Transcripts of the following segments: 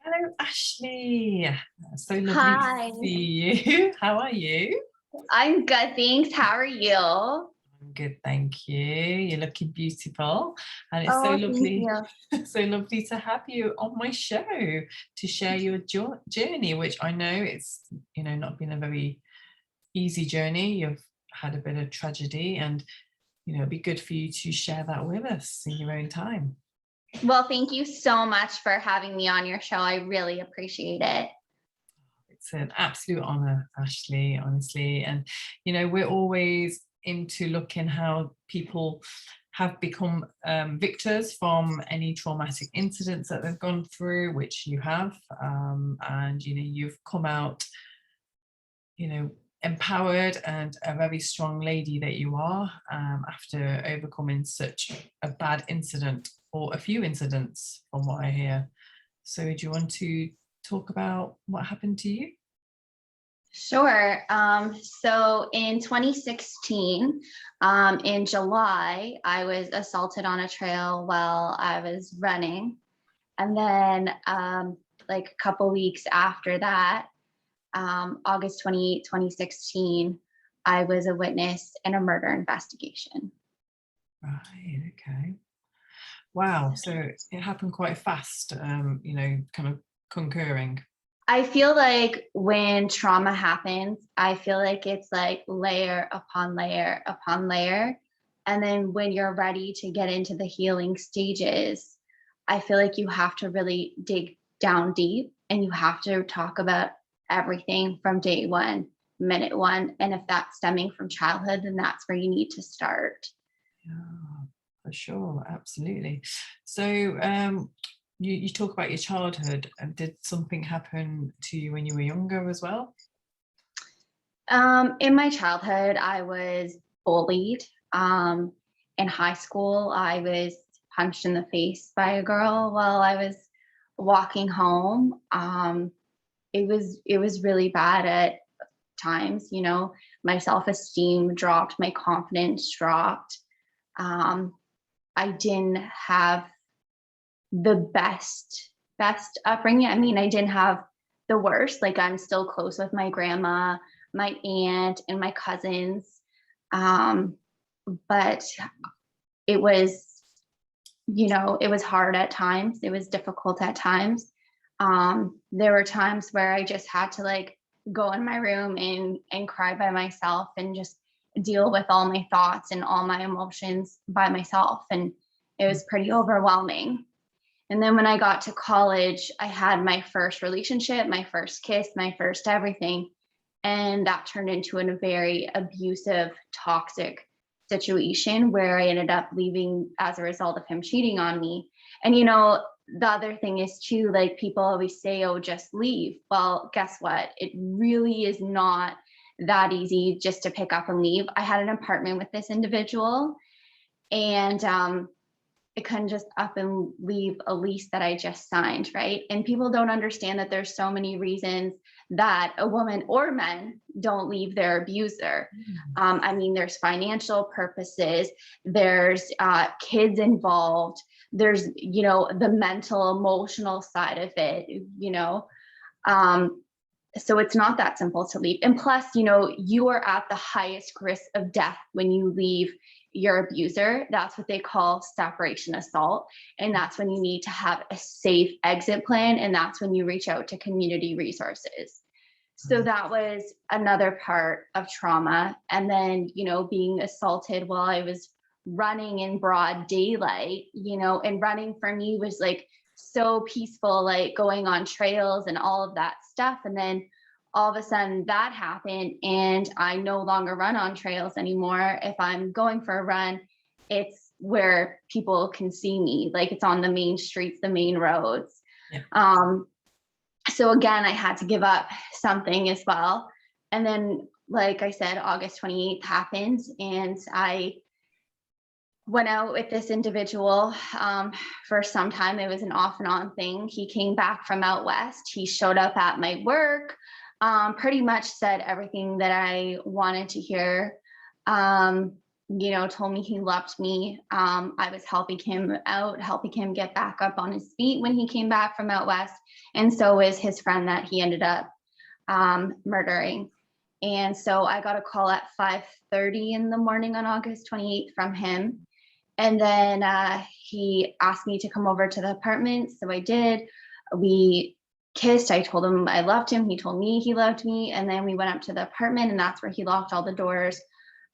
Hello, Ashley. So lovely to Hi, see you. How are you? I'm good, thanks. How are you? I'm good, thank you. You're looking beautiful, and it's so Oh, thank lovely, you. so lovely to have you on my show to share your journey, which I know it's not been a very easy journey. You've had a bit of tragedy, and it'd be good for you to share that with us in your own time. Well, thank you so much for having me on your show. I really appreciate it. It's an absolute honor, Ashley, honestly. And, we're always into looking how people have become victors from any traumatic incidents that they've gone through, which you have. And, you've come out, empowered and a very strong lady that you are after overcoming such a bad incident or a few incidents from what I hear. So do you want to talk about what happened to you? Sure. So in 2016, in July, I was assaulted on a trail while I was running. And then like a couple weeks after that, August 28, 2016, I was a witness in a murder investigation. Right, okay. Wow, so it happened quite fast, kind of concurring. I feel like when trauma happens, I feel like it's like layer upon layer upon layer. And then when you're ready to get into the healing stages, I feel like you have to really dig down deep and you have to talk about everything from day one, minute one. And if that's stemming from childhood, then that's where you need to start. Yeah, for sure, absolutely. So you talk about your childhood, and did something happen to you when you were younger as well? In my childhood, I was bullied. In high school, I was punched in the face by a girl while I was walking home. It was really bad at times. My self-esteem dropped, my confidence dropped. Um, I didn't have the best upbringing. I mean, I didn't have the worst. Like I'm still close with my grandma, my aunt, and my cousins. Um, but it was, it was hard at times. It was difficult at times. There were times where I just had to like go in my room and cry by myself and just deal with all my thoughts and all my emotions by myself. And it was pretty overwhelming. And then when I got to college, I had my first relationship, my first kiss, my first everything. And that turned into a very abusive, toxic situation where I ended up leaving as a result of him cheating on me. And, the other thing is too, like people always say, oh, just leave. Well, guess what? It really is not that easy just to pick up and leave. I had an apartment with this individual and I couldn't just up and leave a lease that I just signed, right? And people don't understand that there's so many reasons that a woman or men don't leave their abuser. I mean, there's financial purposes, there's kids involved, there's, the mental, emotional side of it. So it's not that simple to leave. And plus, you are at the highest risk of death when you leave your abuser. That's what they call separation assault. And that's when you need to have a safe exit plan. And that's when you reach out to community resources. So that was another part of trauma. And then, being assaulted while I was running in broad daylight, and running for me was like so peaceful, like going on trails and all of that stuff. And then all of a sudden that happened and I no longer run on trails anymore. If I'm going for a run, it's where people can see me, like it's on the main streets, the main roads. Yeah. So again, I had to give up something as well. And then, like I said, August 28th happened and I went out with this individual for some time. It was an off and on thing. He came back from out west. He showed up at my work, pretty much said everything that I wanted to hear. told me he loved me. I was helping him out, helping him get back up on his feet when he came back from out west. And so was his friend that he ended up murdering. And so I got a call at 5:30 in the morning on August 28th from him. And then he asked me to come over to the apartment. So I did. We kissed. I told him I loved him. He told me he loved me. And then we went up to the apartment, and that's where he locked all the doors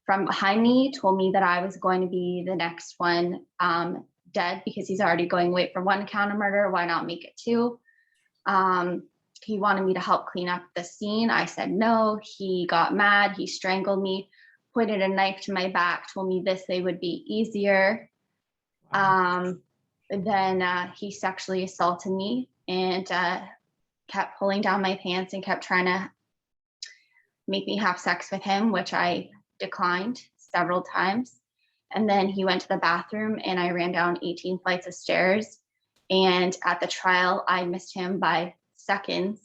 from behind me, told me that I was going to be the next one dead, because he's already going away for one count of murder. Why not make it two? He wanted me to help clean up the scene. I said no. He got mad. He strangled me, pointed a knife to my back, told me this way would be easier. Then he sexually assaulted me and kept pulling down my pants and kept trying to make me have sex with him, which I declined several times. And then he went to the bathroom, and I ran down 18 flights of stairs. And at the trial, I missed him by seconds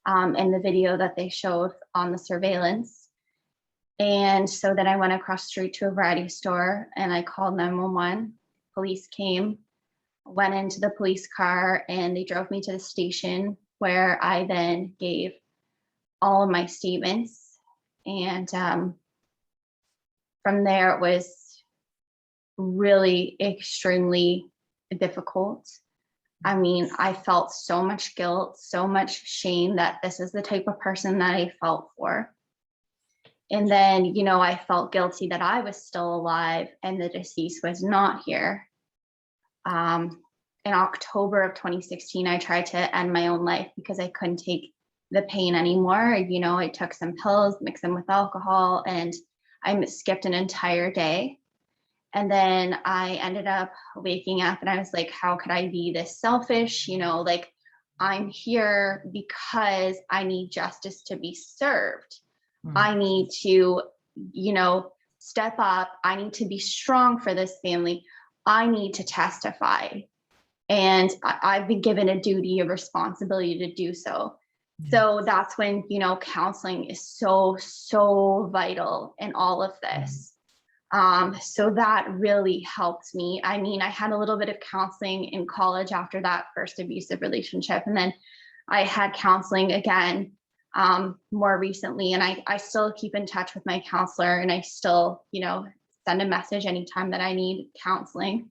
in the video that they showed on the surveillance. And so then I went across the street to a variety store, and I called 911. Police came, went into the police car, and they drove me to the station, where I then gave all of my statements. And from there, it was really extremely difficult. I mean, I felt so much guilt, so much shame that this is the type of person that I felt for. And then, I felt guilty that I was still alive and the deceased was not here. In October of 2016, I tried to end my own life because I couldn't take the pain anymore. I took some pills, mixed them with alcohol, and I skipped an entire day. And then I ended up waking up, and I was like, how could I be this selfish? I'm here because I need justice to be served. I need to, step up. I need to be strong for this family. I need to testify. And I've been given a duty, a responsibility to do so. So that's when, counseling is so, so vital in all of this. So that really helped me. I mean, I had a little bit of counseling in college after that first abusive relationship. And then I had counseling again more recently. And I still keep in touch with my counselor, and I still, send a message anytime that I need counseling,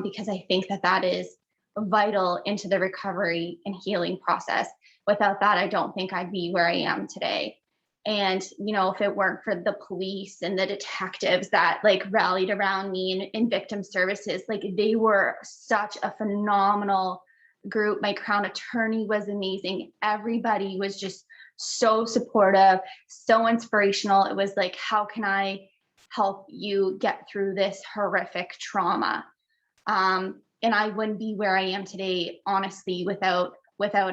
because I think that is vital into the recovery and healing process. Without that, I don't think I'd be where I am today. And, if it weren't for the police and the detectives that rallied around me in victim services, they were such a phenomenal group. My Crown attorney was amazing. Everybody was just so supportive, so inspirational. It was like, how can I help you get through this horrific trauma? And I wouldn't be where I am today, honestly, without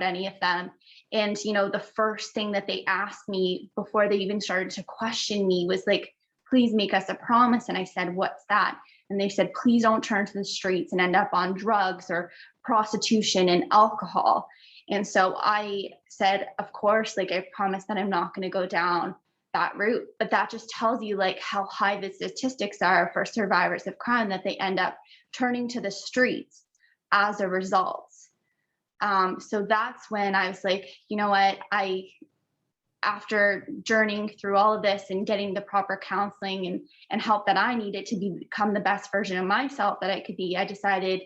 any of them. And, the first thing that they asked me before they even started to question me was like, please make us a promise. And I said, what's that? And they said, please don't turn to the streets and end up on drugs or prostitution and alcohol. And so I said, of course, I promise that I'm not going to go down that route. But that just tells you how high the statistics are for survivors of crime, that they end up turning to the streets as a result. So that's when I was like, you know what, after journeying through all of this and getting the proper counseling and help that I needed to become the best version of myself that I could be, I decided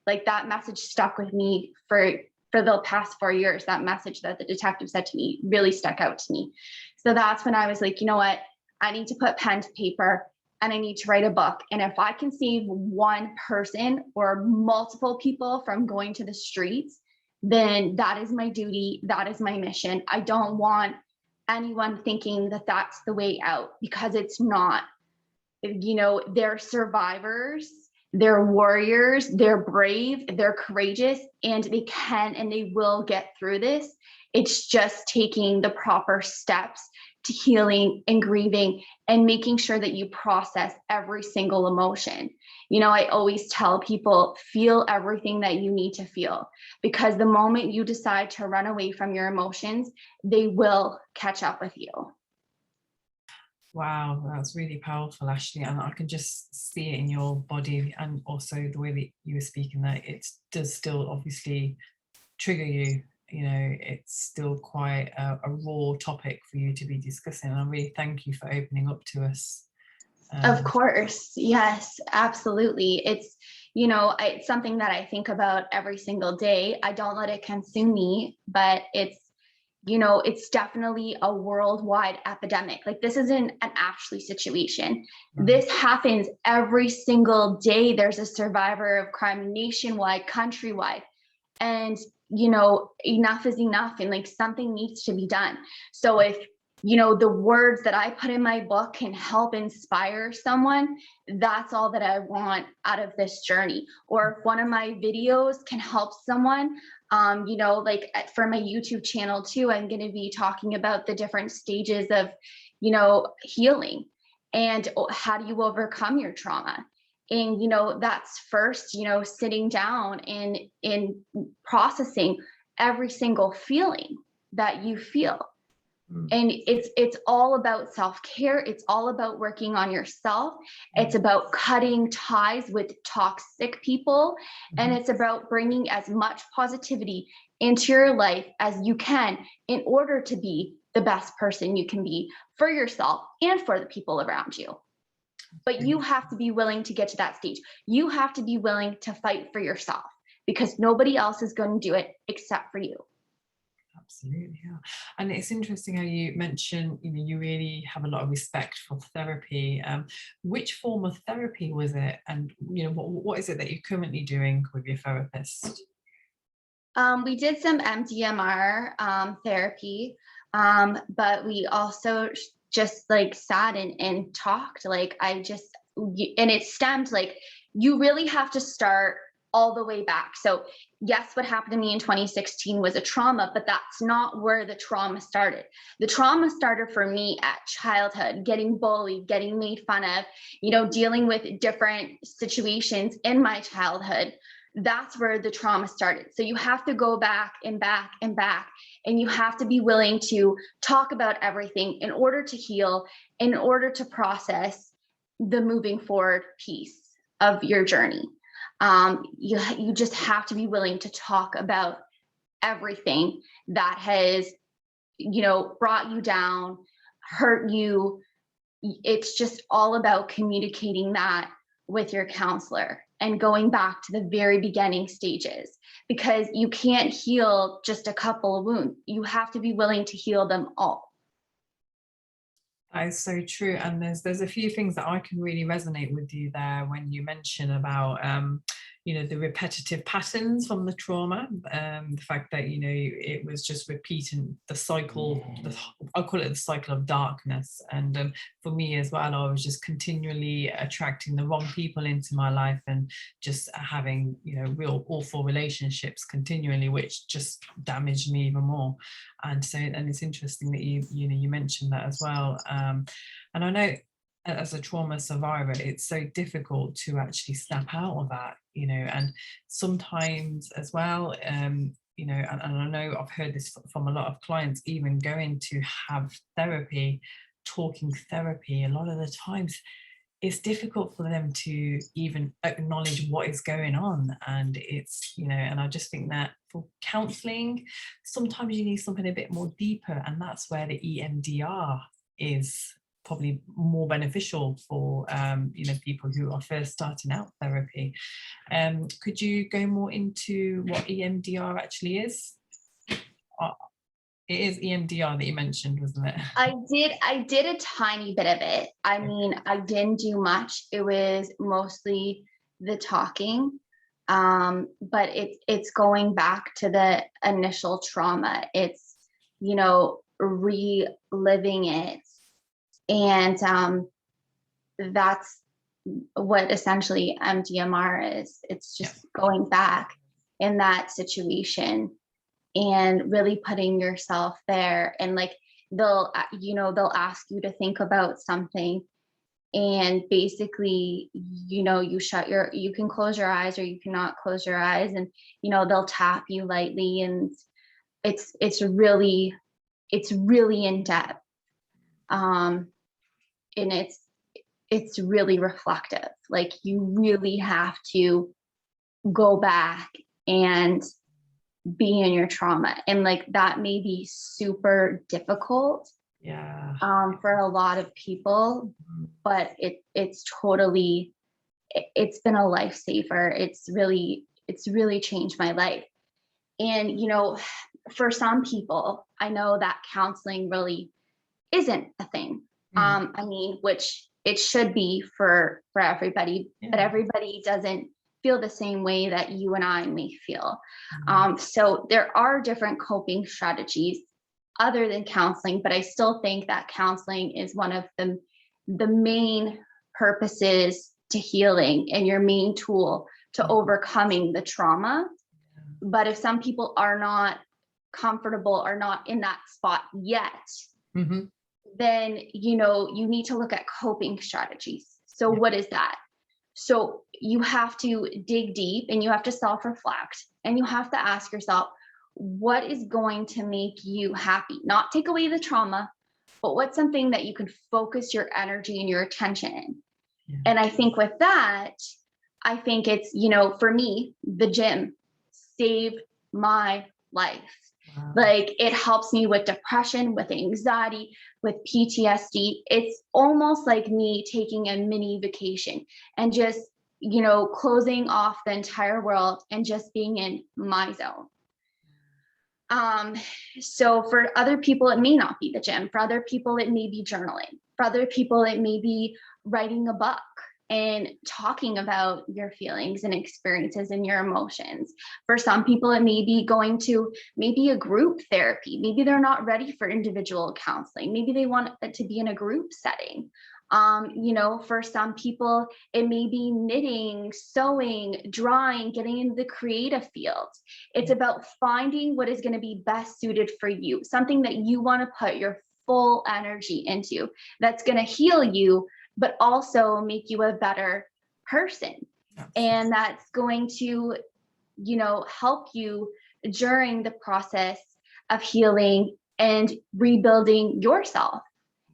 that message stuck with me for the past 4 years. That message that the detective said to me really stuck out to me. So that's when I was like, you know what, I need to put pen to paper and I need to write a book. And if I can save one person or multiple people from going to the streets, then that is my duty. That is my mission. I don't want anyone thinking that that's the way out, because it's not. They're survivors, they're warriors, they're brave, they're courageous, and they can and they will get through this. It's just taking the proper steps to healing and grieving and making sure that you process every single emotion. I always tell people, feel everything that you need to feel, because the moment you decide to run away from your emotions, they will catch up with you. Wow, that's really powerful, Ashley, and I can just see it in your body, and also the way that you were speaking, that it does still obviously trigger you. You know, it's still quite a raw topic for you to be discussing, and I really thank you for opening up to us. Of course, yes, absolutely. It's, it's something that I think about every single day. I don't let it consume me, but it's definitely a worldwide epidemic. Like, this isn't an Ashley situation. Right. This happens every single day. There's a survivor of crime nationwide, countrywide. And, enough is enough, and like, something needs to be done. So if, the words that I put in my book can help inspire someone, that's all that I want out of this journey. Or if one of my videos can help someone, like for my YouTube channel too, I'm going to be talking about the different stages of, healing, and how do you overcome your trauma. And, that's first, sitting down and in processing every single feeling that you feel. And it's all about self-care. It's all about working on yourself. It's about cutting ties with toxic people. And it's about bringing as much positivity into your life as you can in order to be the best person you can be for yourself and for the people around you. But you have to be willing to get to that stage. You have to be willing to fight for yourself, because nobody else is going to do it except for you. Absolutely, yeah. And it's interesting how you mentioned, you really have a lot of respect for therapy. Which form of therapy was it? And, what is it that you're currently doing with your therapist? We did some MDMR therapy, but we also just like sat and talked. Like, and it stemmed, like, you really have to start all the way back. So yes, what happened to me in 2016 was a trauma, but that's not where the trauma started. The trauma started for me at childhood, getting bullied, getting made fun of, dealing with different situations in my childhood. That's where the trauma started. So you have to go back and back and back, and you have to be willing to talk about everything in order to heal, in order to process the moving forward piece of your journey. You just have to be willing to talk about everything that has, brought you down, hurt you. It's just all about communicating that with your counselor and going back to the very beginning stages, because you can't heal just a couple of wounds. You have to be willing to heal them all. That is so true. And there's a few things that I can really resonate with you there when you mention about the repetitive patterns from the trauma, the fact that it was just repeating the cycle. I call it the cycle of darkness. And for me as well, I was just continually attracting the wrong people into my life, and just having real awful relationships continually, which just damaged me even more. And it's interesting that you mentioned that as well. And I know, as a trauma survivor, it's so difficult to actually snap out of that, and sometimes as well, and I know I've heard this from a lot of clients, even going to have therapy, talking therapy, a lot of the times it's difficult for them to even acknowledge what is going on. And it's, and I just think that for counseling, sometimes you need something a bit more deeper, and that's where the EMDR is probably more beneficial for people who are first starting out therapy. Could you go more into what EMDR actually is? It is EMDR that you mentioned, wasn't it? I did a tiny bit of it. I mean, I didn't do much. It was mostly the talking. But it's going back to the initial trauma. It's, reliving it. And that's what essentially MDMR is. It's just going back in that situation and really putting yourself there. And like, they'll ask you to think about something, and basically, you can close your eyes or you cannot close your eyes, and they'll tap you lightly, and it's really in depth. and it's really reflective. Like you really have to go back and be in your trauma, and like that may be super difficult for a lot of people, but it's totally, it's been a lifesaver. It's really changed my life. And you know, for some people, I know that counseling really isn't a thing. I mean, which it should be for everybody, but everybody doesn't feel the same way that you and I may feel. So there are different coping strategies other than counseling, but I still think that counseling is one of the main purposes to healing and your main tool to overcoming the trauma. But if some people are not comfortable or not in that spot yet, then, you know, you need to look at coping strategies. So what is that? So you have to dig deep and you have to self-reflect, and you have to ask yourself, what is going to make you happy? Not take away the trauma, but what's something that you can focus your energy and your attention in? And I think with that, I think it's, you know, for me, the gym saved my life. Like it helps me with depression, with anxiety, with PTSD. It's almost like me taking a mini vacation and just, you know, closing off the entire world and just being in my zone. So for other people, it may not be the gym. For other people, it may be journaling. For other people, it may be writing a book and talking about your feelings and experiences and your emotions. For some people, it may be going to maybe a group therapy. Maybe they're not ready for individual counseling. Maybe they want it to be in a group setting. You know, for some people, it may be knitting, sewing, drawing, getting into the creative field. It's about finding what is going to be best suited for you, something that you want to put your full energy into, that's going to heal you, but also make you a better person. And that's going to, you know, help you during the process of healing and rebuilding yourself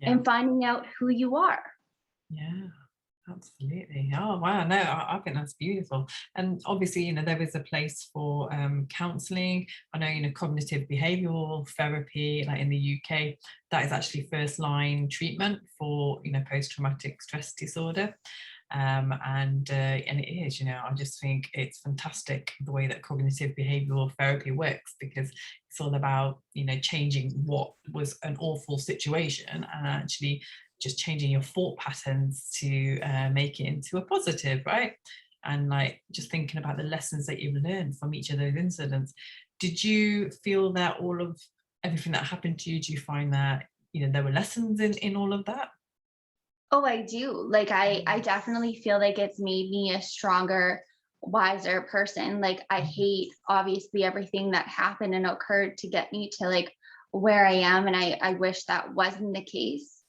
and finding out who you are. Yeah, absolutely. Oh, wow. No, I think that's beautiful. And obviously, you know, there is a place for counseling. I know, you know, cognitive behavioral therapy, like in the UK, that is actually first line treatment for, you know, post-traumatic stress disorder. And it is, you know, I just think it's fantastic the way that cognitive behavioral therapy works, because it's all about, you know, changing what was an awful situation and actually just changing your thought patterns to make it into a positive, right? And like just thinking about the lessons that you've learned from each of those incidents. Did you feel that all of everything that happened to you, do you find that, you know, there were lessons in all of that? Oh, I do. Like, I definitely feel like it's made me a stronger, wiser person. Like, I hate obviously everything that happened and occurred to get me to like where I am. And I wish that wasn't the case.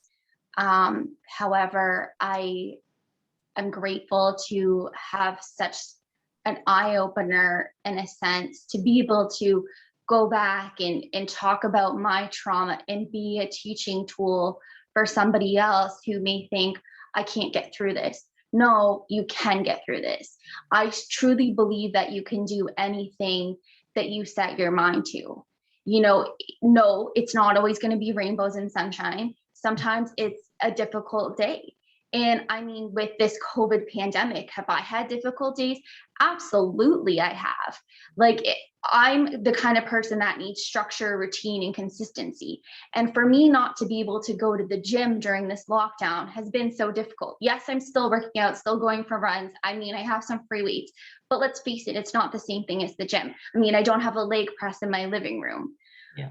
However, I'm grateful to have such an eye opener in a sense, to be able to go back and talk about my trauma and be a teaching tool for somebody else who may think, I can't get through this. No, you can get through this. I truly believe that you can do anything that you set your mind to. You know, no, it's not always going to be rainbows and sunshine. Sometimes it's a difficult day. And I mean, with this COVID pandemic, have I had difficult days? Absolutely, I have. Like, I'm the kind of person that needs structure, routine, and consistency. And for me not to be able to go to the gym during this lockdown has been so difficult. Yes, I'm still working out, still going for runs. I mean, I have some free weights, but let's face it, it's not the same thing as the gym. I mean, I don't have a leg press in my living room. Yeah.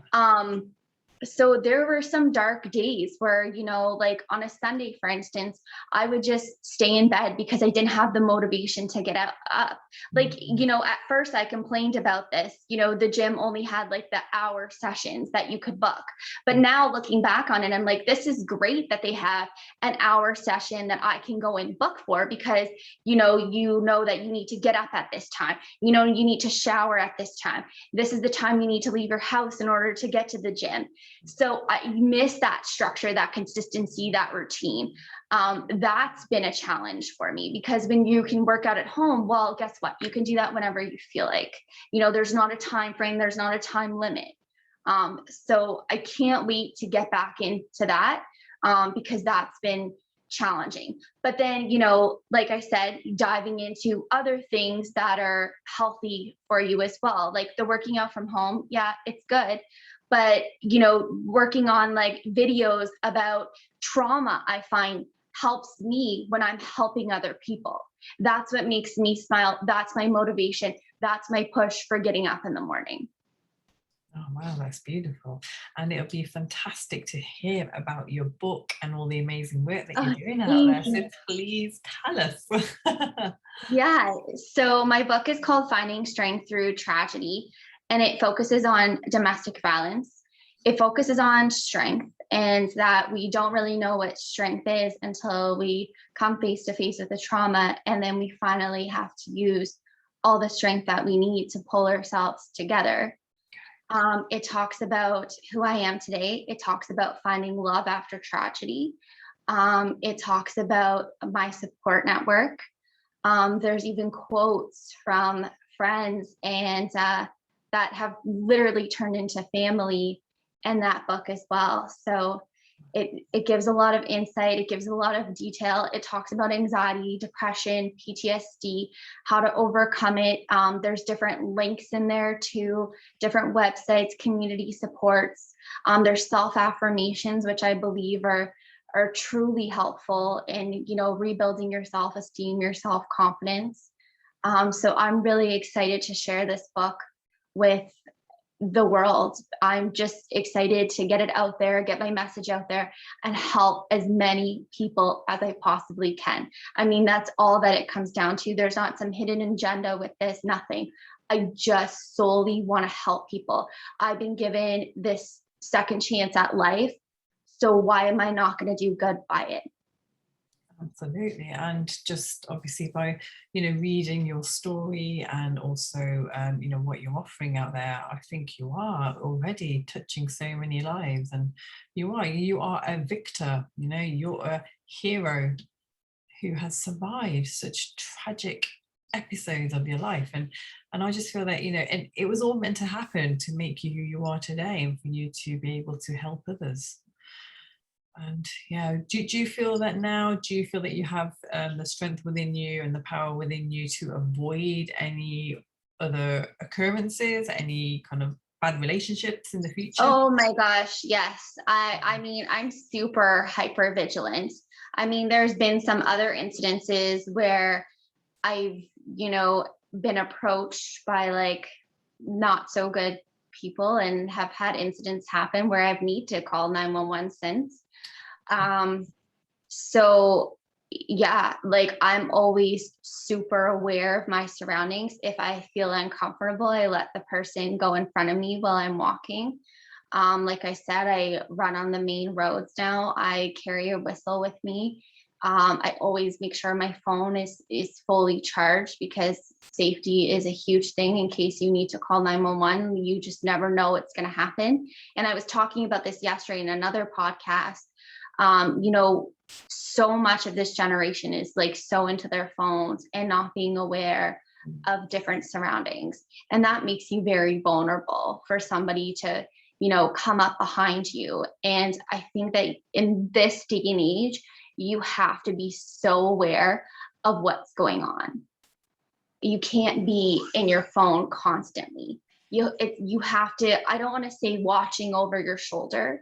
So there were some dark days where, you know, like on a Sunday, for instance, I would just stay in bed because I didn't have the motivation to get up. Like, you know, at first I complained about this, you know, the gym only had like the hour sessions that you could book. But now looking back on it, I'm like, this is great that they have an hour session that I can go and book for, because, you know that you need to get up at this time, you know, you need to shower at this time. This is the time you need to leave your house in order to get to the gym. So I miss that structure, that consistency, that routine. That's been a challenge for me, because when you can work out at home, well, guess what? You can do that whenever you feel like, there's not a time frame, there's not a time limit. So I can't wait to get back into that, because that's been challenging. But then, like I said, diving into other things that are healthy for you as well, like the working out from home. Yeah, it's good. But, working on like videos about trauma, I find helps me when I'm helping other people. That's what makes me smile. That's my motivation. That's my push for getting up in the morning. Oh, wow, that's beautiful. And it'll be fantastic to hear about your book and all the amazing work that you're doing out there. So please tell us. Yeah. So my book is called Finding Strength Through Tragedy, and it focuses on domestic violence. It focuses on strength, and that we don't really know what strength is until we come face to face with the trauma. And then we finally have to use all the strength that we need to pull ourselves together. It talks about who I am today. It talks about finding love after tragedy. It talks about my support network. There's even quotes from friends and that have literally turned into family in that book as well. So it gives a lot of insight. It gives a lot of detail. It talks about anxiety, depression, PTSD, how to overcome it. There's different links in there to different websites, community supports. There's self-affirmations, which I believe are truly helpful in, rebuilding your self-esteem, your self-confidence. So I'm really excited to share this book with the world. I'm just excited to get it out there, get my message out there, and help as many people as I possibly can. I mean, that's all that it comes down to. There's not some hidden agenda with this, nothing. I just solely want to help people. I've been given this second chance at life, so why am I not going to do good by it? Absolutely. And just obviously by, reading your story and also, what you're offering out there, I think you are already touching so many lives, and you are a victor, you're a hero who has survived such tragic episodes of your life. And I just feel that, and it was all meant to happen to make you who you are today and for you to be able to help others. And yeah, do you feel that now? Do you feel that you have the strength within you and the power within you to avoid any other occurrences, any kind of bad relationships in the future? Oh my gosh, yes. I mean, I'm super hyper vigilant. I mean, there's been some other incidences where I've, been approached by like not so good people and have had incidents happen where I've need to call 911 since. So yeah, like I'm always super aware of my surroundings. If I feel uncomfortable, I let the person go in front of me while I'm walking. Like I said, I run on the main roads now. I carry a whistle with me. I always make sure my phone is fully charged, because safety is a huge thing. In case you need to call 911, you just never know what's going to happen. And I was talking about this yesterday in another podcast. So much of this generation is like so into their phones and not being aware of different surroundings. And that makes you very vulnerable for somebody to, come up behind you. And I think that in this day and age, you have to be so aware of what's going on. You can't be in your phone constantly. You have to, I don't want to say watching over your shoulder,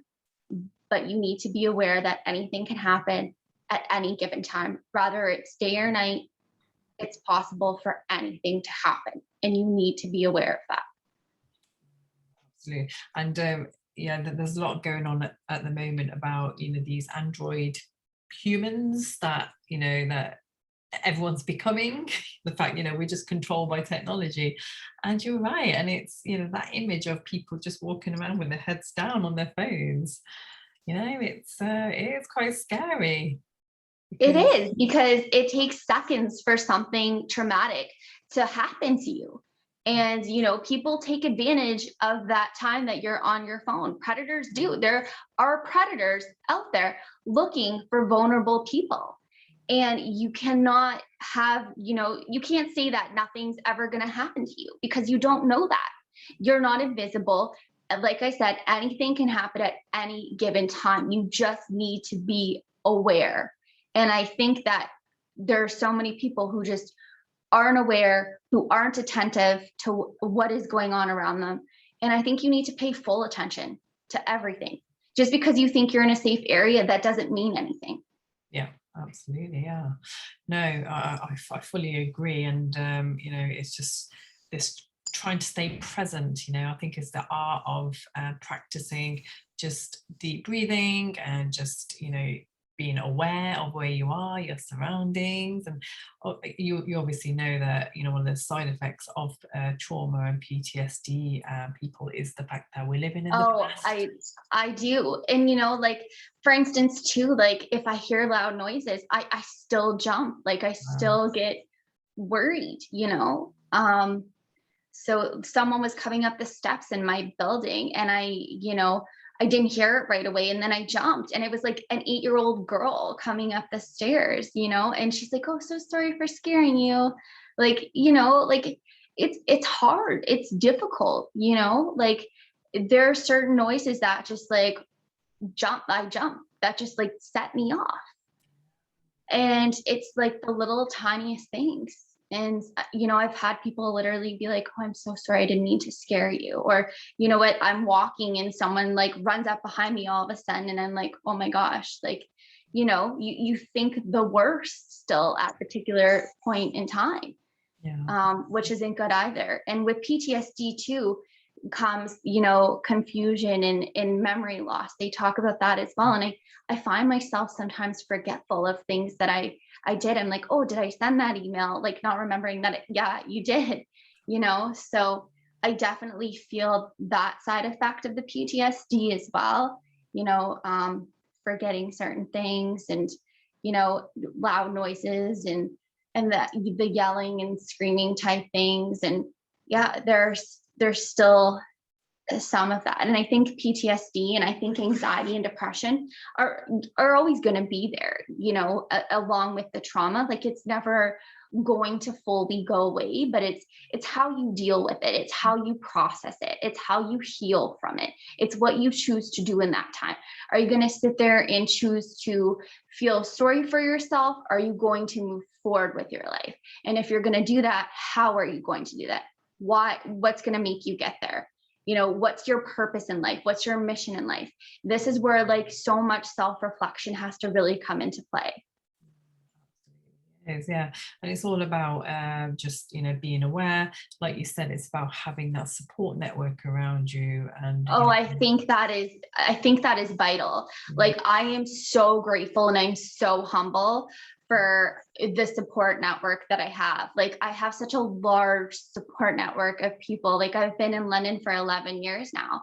but you need to be aware that anything can happen at any given time, whether it's day or night. It's possible for anything to happen, and you need to be aware of that. Absolutely. And there's a lot going on at the moment about these android humans that that everyone's becoming. The fact we're just controlled by technology, and you're right. And it's that image of people just walking around with their heads down on their phones. It is quite scary. It is, because it takes seconds for something traumatic to happen to you. And, you know, people take advantage of that time that you're on your phone. Predators do. There are predators out there looking for vulnerable people. And you cannot have, you know, you can't say that nothing's ever going to happen to you, because you don't know that. You're not invisible. And like I said, anything can happen at any given time. You just need to be aware. And I think that there are so many people who just aren't aware, who aren't attentive to what is going on around them. And I think you need to pay full attention to everything. Just because you think you're in a safe area, that doesn't mean anything. Yeah, absolutely. Yeah. No, I fully agree. And, you know, it's just this trying to stay present, you know, I think is the art of practicing just deep breathing and just, you know, being aware of where you are, your surroundings. And you obviously know that, you know, one of the side effects of trauma and PTSD people is the fact that we're living in the past. I do. And, you know, like, for instance, too, like if I hear loud noises, I still jump, like I still get worried, you know. So someone was coming up the steps in my building, and you know, I didn't hear it right away. And then I jumped, and it was like an 8-year-old girl coming up the stairs, you know, and she's like, "Oh, so sorry for scaring you." Like, you know, like it's hard. It's difficult, you know, like there are certain noises that just like I jump, that just like set me off. And it's like the little tiniest things. And, you know, I've had people literally be like, "Oh, I'm so sorry. I didn't mean to scare you." Or, you know what, I'm walking and someone like runs up behind me all of a sudden. And I'm like, "Oh my gosh." Like, you know, you think the worst still at a particular point in time, which isn't good either. And with PTSD too comes, you know, confusion and memory loss. They talk about that as well. And I find myself sometimes forgetful of things that I did. I'm like, "Oh, did I send that email?" Like not remembering that, yeah, you did, you know? So I definitely feel that side effect of the PTSD as well, you know, forgetting certain things, and, you know, loud noises, and the yelling and screaming type things. And yeah, there's still some of that. And I think PTSD and I think anxiety and depression are always going to be there, you know, along with the trauma. Like it's never going to fully go away, but it's how you deal with it. It's how you process it. It's how you heal from it. It's what you choose to do in that time. Are you going to sit there and choose to feel sorry for yourself? Are you going to move forward with your life? And if you're going to do that, how are you going to do that? What's going to make you get there? You know, what's your purpose in life? What's your mission in life? This is where like so much self-reflection has to really come into play. It is, yeah. And it's all about just, you know, being aware. Like you said, it's about having that support network around you. And oh, I think that is vital. Like I am so grateful and I'm so humble for the support network that I have. Like I have such a large support network of people. Like I've been in London for 11 years now,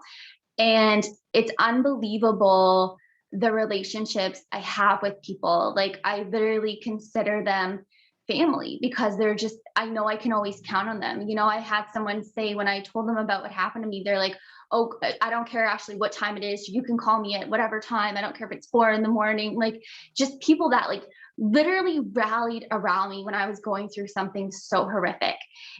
and it's unbelievable the relationships I have with people. Like I literally consider them family, because they're just, I know I can always count on them. You know, I had someone say when I told them about what happened to me, they're like, "Oh, I don't care actually what time it is. You can call me at whatever time. I don't care if it's 4 a.m. Like just people that like literally rallied around me when I was going through something so horrific.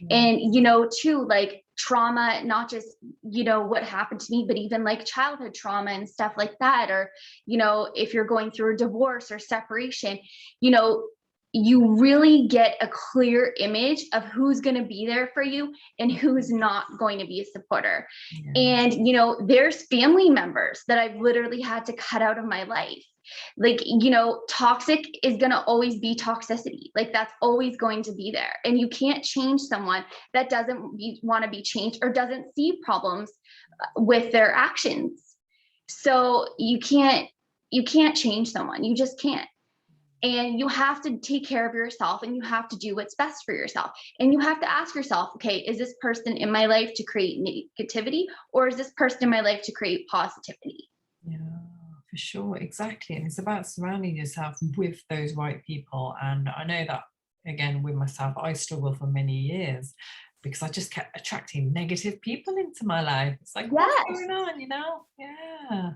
And, you know, too, like trauma, not just, you know, what happened to me, but even like childhood trauma and stuff like that. Or, you know, if you're going through a divorce or separation, you know, you really get a clear image of who's going to be there for you and who's not going to be a supporter. And, you know, there's family members that I've literally had to cut out of my life. Like, you know, toxic is going to always be toxicity. Like that's always going to be there. And you can't change someone that doesn't want to be changed or doesn't see problems with their actions. So you can't change someone. You just can't. And you have to take care of yourself, and you have to do what's best for yourself. And you have to ask yourself, okay, is this person in my life to create negativity, or is this person in my life to create positivity? Yeah, for sure. Exactly. And it's about surrounding yourself with those right people. And I know that, again, with myself, I struggled for many years because I just kept attracting negative people into my life. It's like, Yes. what's going on, you know? Yeah.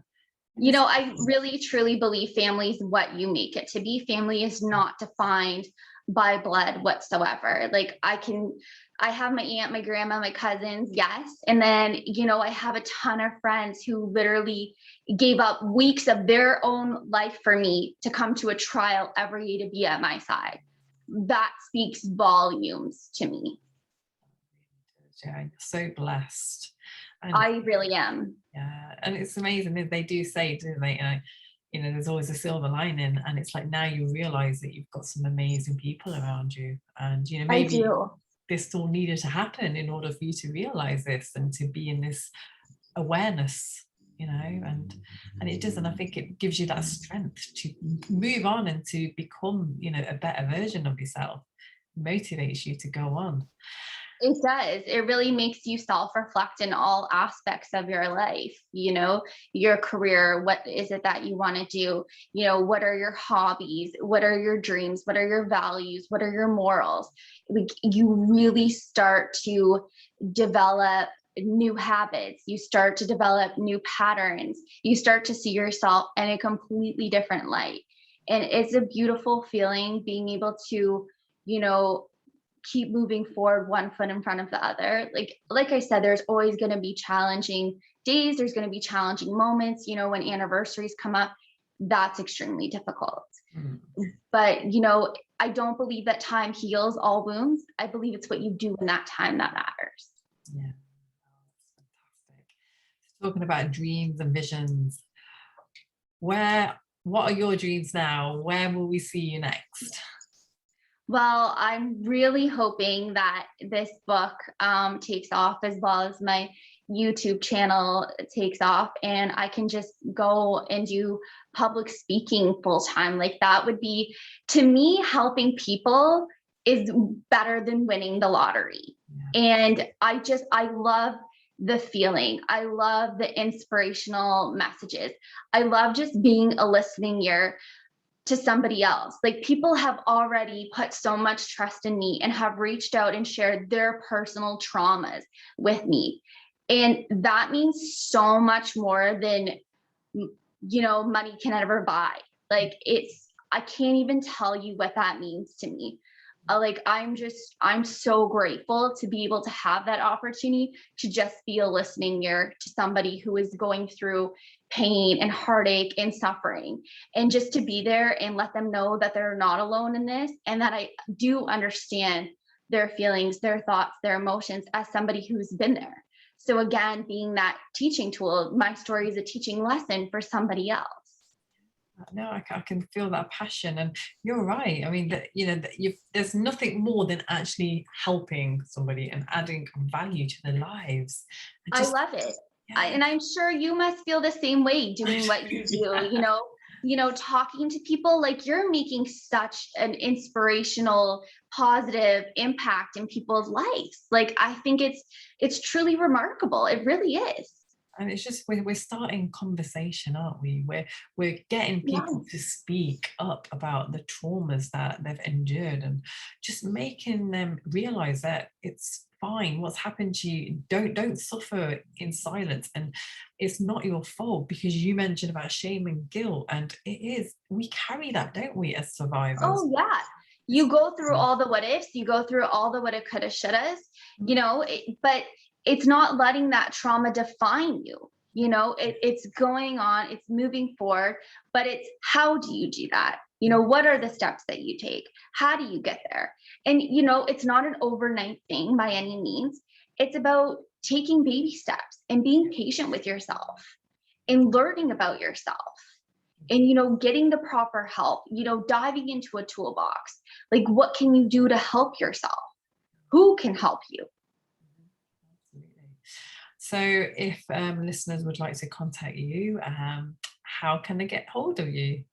You know, I really truly believe family is what you make it to be. Family is not defined by blood whatsoever. Like I have my aunt, my grandma, my cousins, yes. And then, you know, I have a ton of friends who literally gave up weeks of their own life for me to come to a trial every day to be at my side. That speaks volumes to me. Yeah, you're so blessed. And I really am. yeah, and it's amazing that they do say, don't they, there's always a silver lining, and it's like now you realize that you've got some amazing people around you, and you know, maybe this all needed to happen in order for you to realize this and to be in this awareness, you know, and it does, and I think it gives you that strength to move on and to become, you know, a better version of yourself. It motivates you to go on. It does. It really makes you self-reflect in all aspects of your life, you know, your career, what is it that you want to do? You know, what are your hobbies? What are your dreams? What are your values? What are your morals? Like, you really start to develop new habits. You start to develop new patterns. You start to see yourself in a completely different light. And it's a beautiful feeling being able to, you know, keep moving forward one foot in front of the other. Like I said, there's always going to be challenging days. There's going to be challenging moments, you know, when anniversaries come up, that's extremely difficult. But, you know, I don't believe that time heals all wounds. I believe it's what you do in that time that matters. Yeah. That's fantastic. Talking about dreams and visions, what are your dreams now? Where will we see you next? Well, I'm really hoping that this book takes off, as well as my YouTube channel takes off, and I can just go and do public speaking full time. Like, that would be, to me, helping people is better than winning the lottery. Yeah. And I love the feeling. I love the inspirational messages. I love just being a listening ear to somebody else. Like, people have already put so much trust in me and have reached out and shared their personal traumas with me. And that means so much more than, you know, money can ever buy. Like, I can't even tell you what that means to me. Like, I'm so grateful to be able to have that opportunity to just be a listening ear to somebody who is going through pain and heartache and suffering, and just to be there and let them know that they're not alone in this, and that I do understand their feelings, their thoughts, their emotions as somebody who's been there. So again, being that teaching tool, my story is a teaching lesson for somebody else. No, I can feel that passion, and you're right. I mean, there's nothing more than actually helping somebody and adding value to their lives. I love it. Yeah. And I'm sure you must feel the same way doing what you do. Yeah. You know, talking to people, like, you're making such an inspirational, positive impact in people's lives. Like, I think it's truly remarkable. It really is. And it's just, we're starting conversation, aren't we? We're getting people to speak up about the traumas that they've endured, and just making them realize that it's fine. What's happened to you, don't suffer in silence, and it's not your fault, because you mentioned about shame and guilt, and we carry that, don't we, as survivors? Oh yeah. You go through all the what ifs, you go through all the woulda, coulda, shouldas, you know, but it's not letting that trauma define you. You know, it's going on, it's moving forward, but it's, how do you do that? You know, what are the steps that you take? How do you get there? And, you know, it's not an overnight thing by any means. It's about taking baby steps and being patient with yourself and learning about yourself, and, you know, getting the proper help, you know, diving into a toolbox. Like, what can you do to help yourself? Who can help you? So if listeners would like to contact you, how can they get hold of you?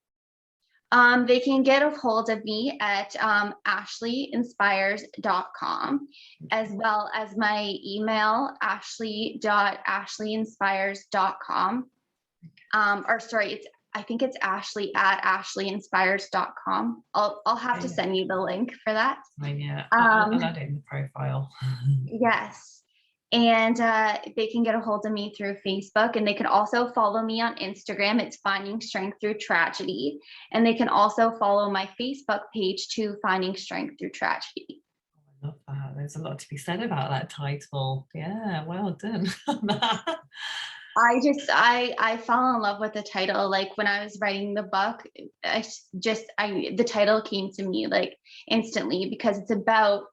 They can get a hold of me at ashleyinspires.com, as well as my email, ashley.ashleyinspires.com. Or sorry, it's I think it's Ashley at @AshleyInspires.com. I'll have to Yeah, send you the link for that. yeah. Um, I'll add it in the profile. yes. And they can get a hold of me through Facebook, and they can also follow me on Instagram. It's Finding Strength Through Tragedy. And they can also follow my Facebook page too, Finding Strength Through Tragedy. I love that. There's a lot to be said about that title. Yeah, well done on that. I fell in love with the title. Like when I was writing the book, the title came to me like instantly, because it's about,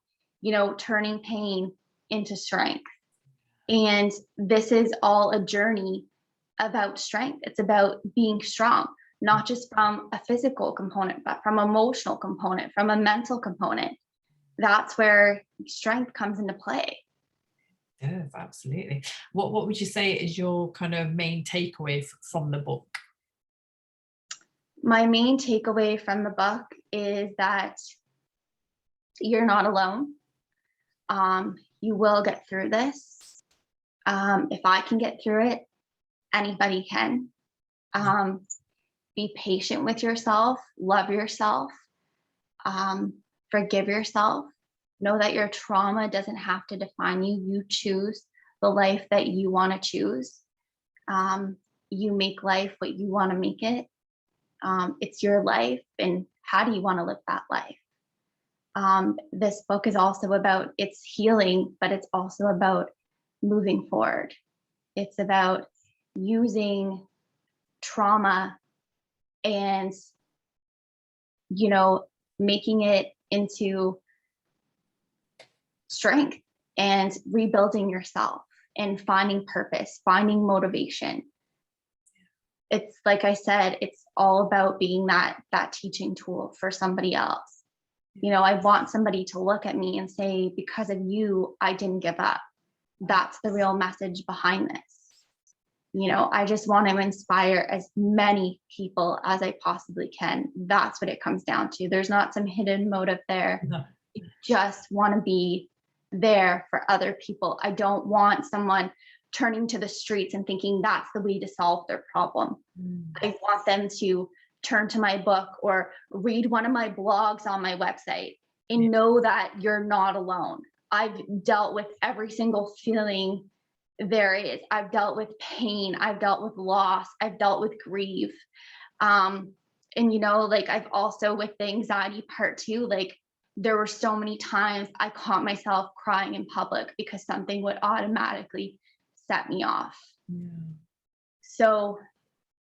turning pain into strength. And this is all a journey about strength. It's about being strong, not just from a physical component, but from emotional component, from a mental component. That's where strength comes into play. Yes, absolutely. What would you say is your kind of main takeaway from the book? My main takeaway from the book is that you're not alone. You will get through this. If I can get through it, anybody can. Be patient with yourself, love yourself, forgive yourself. Know that your trauma doesn't have to define you. You choose the life that you want to choose. You make life what you want to make it. It's your life, and how do you want to live that life? This book is also about its healing, but it's also about moving forward. It's about using trauma and, making it into strength and rebuilding yourself and finding purpose, finding motivation. It's like I said, it's all about being that teaching tool for somebody else. I want somebody to look at me and say, because of you, I didn't give up. That's the real message behind this. I just want to inspire as many people as I possibly can. That's what it comes down to. There's not some hidden motive there. No. You just want to be there for other people. I don't want someone turning to the streets and thinking that's the way to solve their problem. I want them to turn to my book or read one of my blogs on my website and know that you're not alone. I've dealt with every single feeling there is. I've dealt with pain. I've dealt with loss. I've dealt with grief. And I've also, with the anxiety part too, like there were so many times I caught myself crying in public because something would automatically set me off. Yeah. So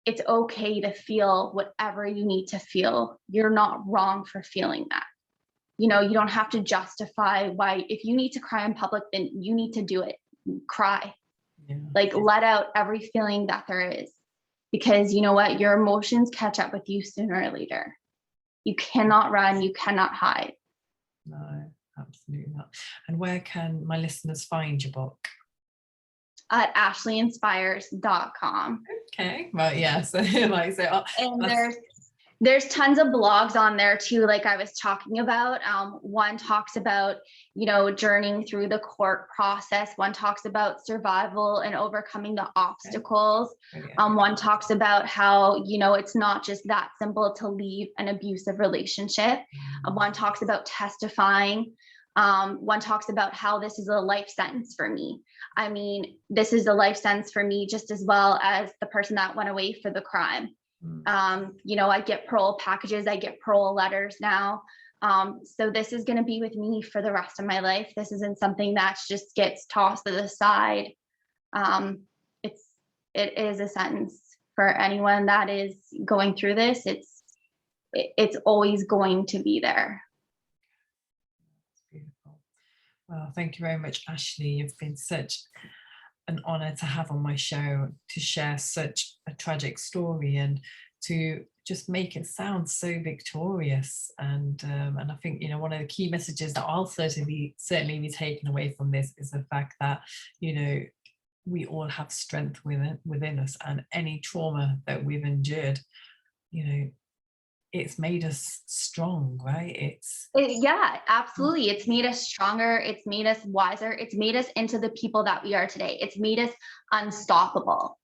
it's okay to feel whatever you need to feel. You're not wrong for feeling that. You don't have to justify why. If you need to cry in public, then you need to do it. Cry. Yeah. Like let out every feeling that there is, because you know what? Your emotions catch up with you sooner or later. You cannot run. You cannot hide. No, absolutely not. And where can my listeners find your book? At AshleyInspires.com. Okay, well, yeah. So like, and there's tons of blogs on there too, like I was talking about. One talks about, journeying through the court process. One talks about survival and overcoming the obstacles. One talks about how, it's not just that simple to leave an abusive relationship. One talks about testifying. One talks about how this is a life sentence for me. I mean, this is a life sentence for me just as well as the person that went away for the crime. I get parole packages, I get parole letters now. So this is going to be with me for the rest of my life. This isn't something that just gets tossed to the side. It is a sentence for anyone that is going through this. It's always going to be there. That's beautiful. Well, thank you very much, Ashley. You've been such an honor to have on my show, to share such a tragic story and to just make it sound so victorious. And I think, one of the key messages that I'll certainly be taking away from this is the fact that, we all have strength within us, and any trauma that we've endured, it's made us strong, right? Yeah, absolutely. It's made us stronger. It's made us wiser. It's made us into the people that we are today. It's made us unstoppable.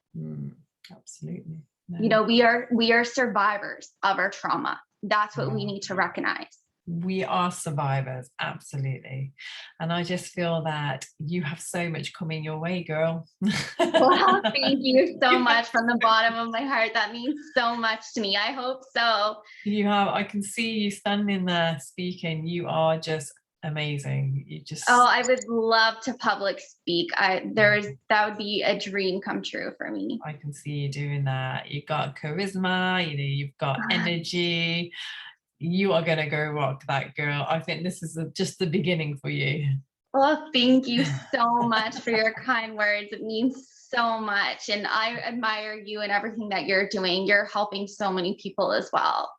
Absolutely. You know, we are survivors of our trauma. That's what we need to recognize. We are survivors, absolutely. And I just feel that you have so much coming your way, girl. Well, thank you so much from the bottom of my heart. That means so much to me. I hope so. I can see you standing there speaking. You are just amazing. You just, oh, I would love to public speak. That would be a dream come true for me. I can see you doing that. You've got charisma, you've got energy. You are going to go rock that, girl. I think this is just the beginning for you. Well, thank you so much for your kind words. It means so much. And I admire you and everything that you're doing. You're helping so many people as well.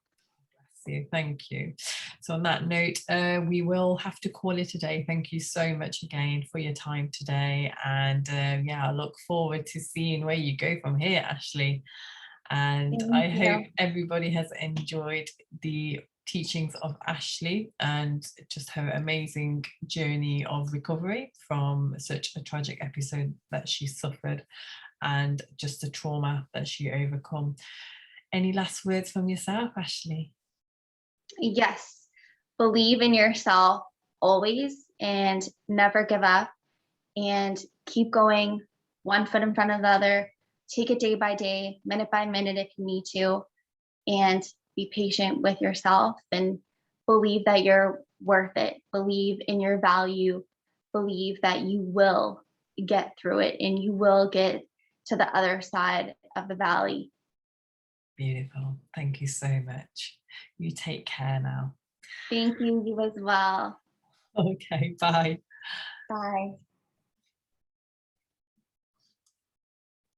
Thank you. So on that note, we will have to call it a day. Thank you so much again for your time today. And I look forward to seeing where you go from here, Ashley. And I hope everybody has enjoyed the teachings of Ashley and just her amazing journey of recovery from such a tragic episode that she suffered and just the trauma that she overcome. Any last words from yourself, Ashley? Yes. Believe in yourself always and never give up, and keep going one foot in front of the other. Take it day by day, minute by minute if you need to, and be patient with yourself and believe that you're worth it. Believe in your value. Believe that you will get through it and you will get to the other side of the valley. Beautiful. Thank you so much. You take care now. Thank you, you as well. Okay, bye. Bye.